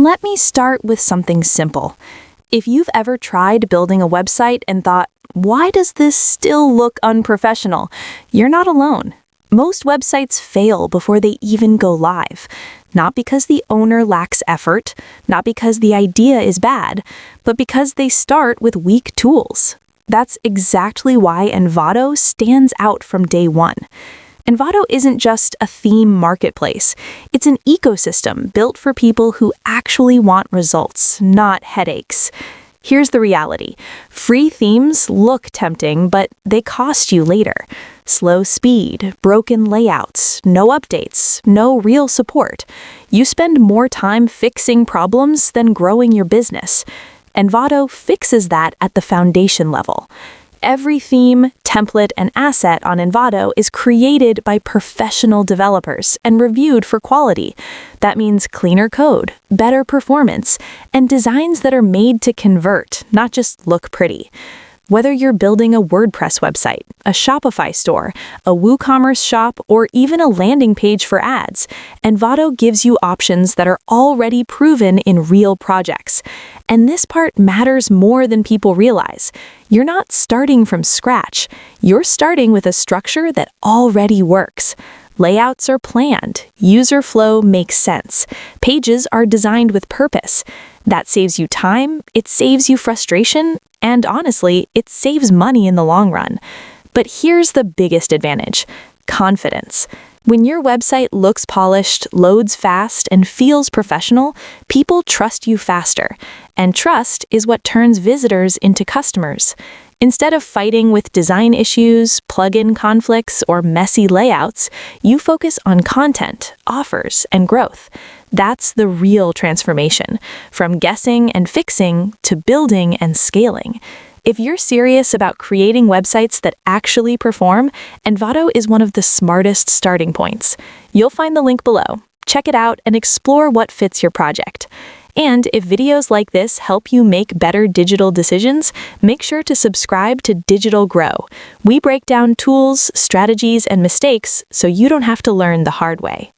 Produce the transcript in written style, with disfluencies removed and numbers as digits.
Let me start with something simple. If you've ever tried building a website and thought, why does this still look unprofessional? You're not alone. Most websites fail before they even go live. Not because the owner lacks effort, not because the idea is bad, but because they start with weak tools. That's exactly why Envato stands out from day one. Envato isn't just a theme marketplace. It's an ecosystem built for people who actually want results, not headaches. Here's the reality. Free themes look tempting, but they cost you later. Slow speed, broken layouts, no updates, no real support. You spend more time fixing problems than growing your business. Envato fixes that at the foundation level. Every theme, template, and asset on Envato is created by professional developers and reviewed for quality. That means cleaner code, better performance, and designs that are made to convert, not just look pretty. Whether you're building a WordPress website, a Shopify store, a WooCommerce shop, or even a landing page for ads, Envato gives you options that are already proven in real projects. And this part matters more than people realize. You're not starting from scratch. You're starting with a structure that already works. Layouts are planned. User flow makes sense. Pages are designed with purpose. That saves you time, it saves you frustration, and honestly, it saves money in the long run. But here's the biggest advantage: confidence. When your website looks polished, loads fast, and feels professional, people trust you faster. And trust is what turns visitors into customers. Instead of fighting with design issues, plugin conflicts, or messy layouts, you focus on content, offers, and growth. That's the real transformation, from guessing and fixing to building and scaling. If you're serious about creating websites that actually perform, Envato is one of the smartest starting points. You'll find the link below. Check it out and explore what fits your project. And if videos like this help you make better digital decisions, make sure to subscribe to Dgtal Grow. We break down tools, strategies, and mistakes so you don't have to learn the hard way.